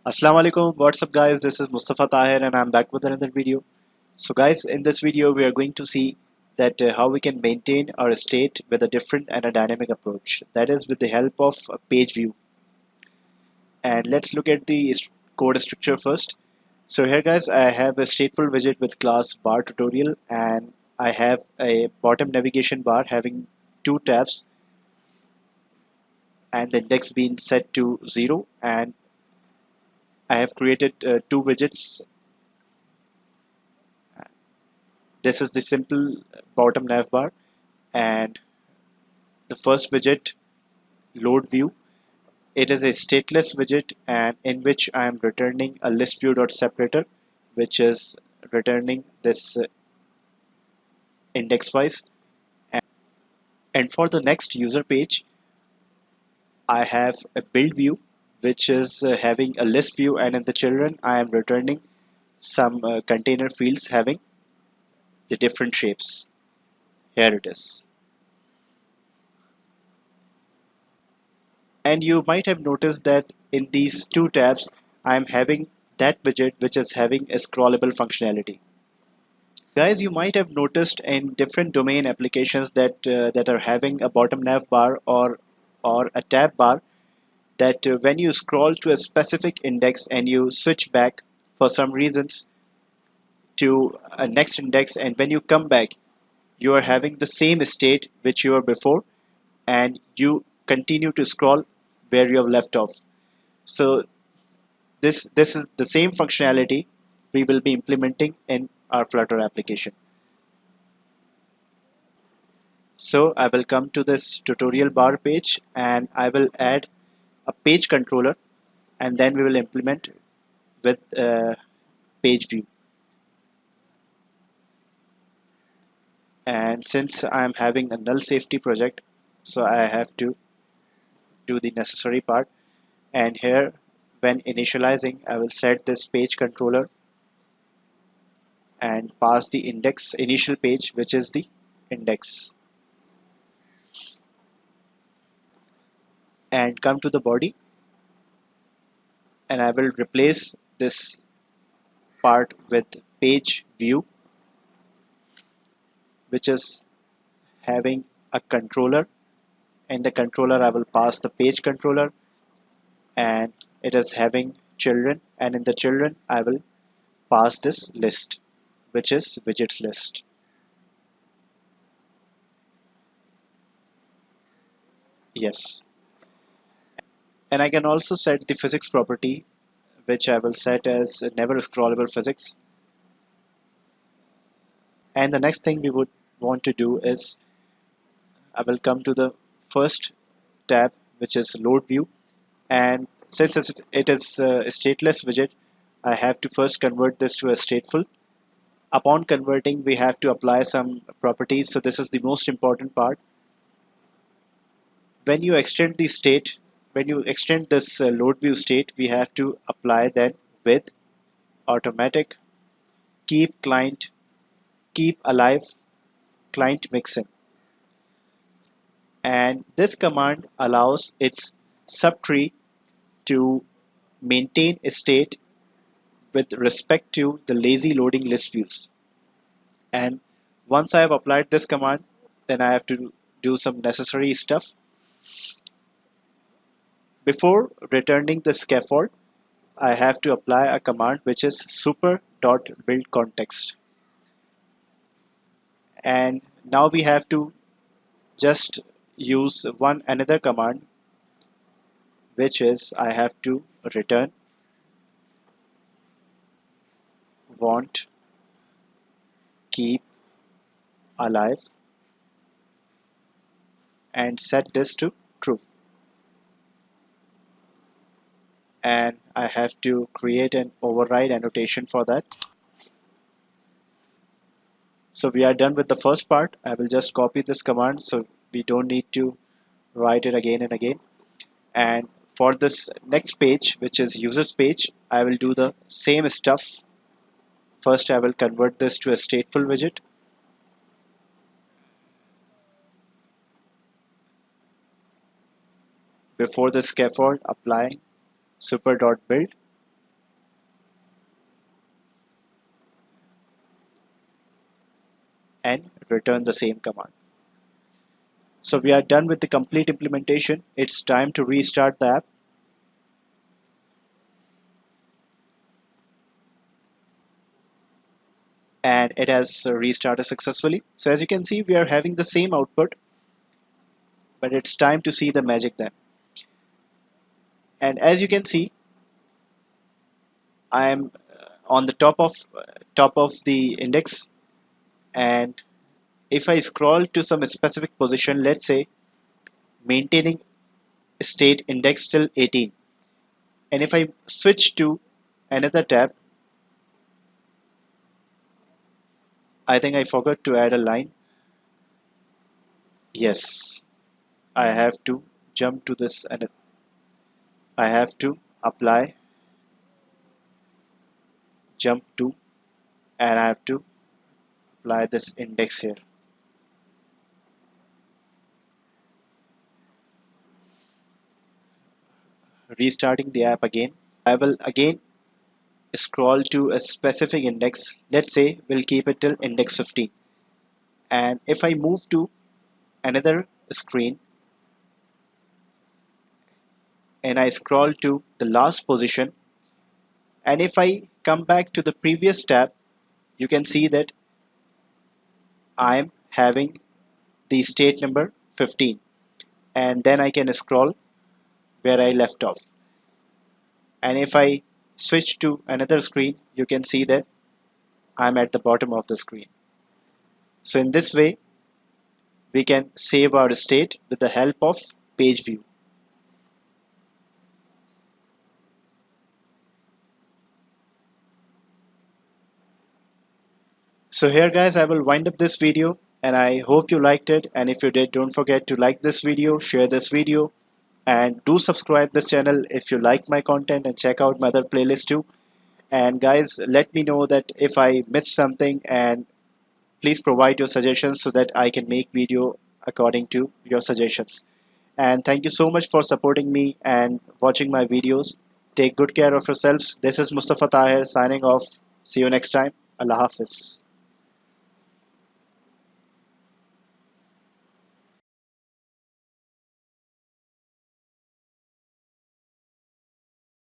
Assalamu alaikum, what's up guys, this is Mustafa Tahir and I'm back with another video. So guys, in this video we are going to see that how we can maintain our state with a different and a dynamic approach, that is with the help of PageView. And let's look at the code structure first. So here guys, I have a stateful widget with class bar tutorial, and I have a bottom navigation bar having two tabs and the index being set to 0, and I have created two widgets. This is the simple bottom nav bar, and the first widget, load view. It is a stateless widget, and in which I am returning a list view.separator, which is returning this index wise. And for the next user page, I have a build view, which is having a list view, and in the children, I am returning some container fields having the different shapes. Here it is. And you might have noticed that in these two tabs I am having that widget which is having a scrollable functionality. Guys, you might have noticed in different domain applications that are having a bottom nav bar or a tab bar, that when you scroll to a specific index and you switch back for some reasons to a next index, and when you come back you are having the same state which you were before, and you continue to scroll where you have left off. So this is the same functionality we will be implementing in our Flutter application. So I will come to this tutorial bar page and I will add a page controller, and then we will implement with page view. And since I am having a null safety project, so I have to do the necessary part. And here, when initializing, I will set this page controller and pass the index initial page, which is the index, and come to the body, and I will replace this part with page view, which is having a controller. In the controller I will pass the page controller, and it is having children, and in the children I will pass this list, which is widgets list. Yes, and I can also set the physics property, which I will set as never scrollable physics. And the next thing we would want to do is I will come to the first tab, which is load view, and since it is a stateless widget, I have to first convert this to a stateful. Upon converting, we have to apply some properties, so this is the most important part. When you extend the state, when you extend this load view state, we have to apply then with automatic keep client keep alive client mixin, and this command allows its subtree to maintain a state with respect to the lazy loading list views. And once I have applied this command, then I have to do some necessary stuff. Before returning the scaffold, I have to apply a command which is super.buildContext. And now we have to just use one another command, which is I have to return want keep alive and set this to true. And I have to create an override annotation for that. So we are done with the first part. I will just copy this command so we don't need to write it again and again. And for this next page, which is users page, I will do the same stuff. First I will convert this to a stateful widget. Before the scaffold, applying super.build, and return the same command. So we are done with the complete implementation. It's time to restart the app. And it has restarted successfully. So as you can see, we are having the same output, but it's time to see the magic then. And as you can see, I am on the top of the index, and if I scroll to some specific position, let's say maintaining state index till 18, and if I switch to another tab, I think I forgot to add a line. Yes, I have to jump to this and I have to apply, jump to, and I have to apply this index here. Restarting the app again, I will again scroll to a specific index. Let's say we'll keep it till index 15, and if I move to another screen and I scroll to the last position, and if I come back to the previous tab, you can see that I'm having the state number 15, and then I can scroll where I left off, and if I switch to another screen, you can see that I'm at the bottom of the screen. So in this way we can save our state with the help of PageView. So here guys, I will wind up this video, and I hope you liked it, and if you did, don't forget to like this video, share this video, and do subscribe this channel if you like my content, and check out my other playlist too. And guys, let me know that if I missed something, and please provide your suggestions so that I can make video according to your suggestions. And thank you so much for supporting me and watching my videos. Take good care of yourselves. This is Mustafa Tahir signing off. See you next time. Allah Hafiz.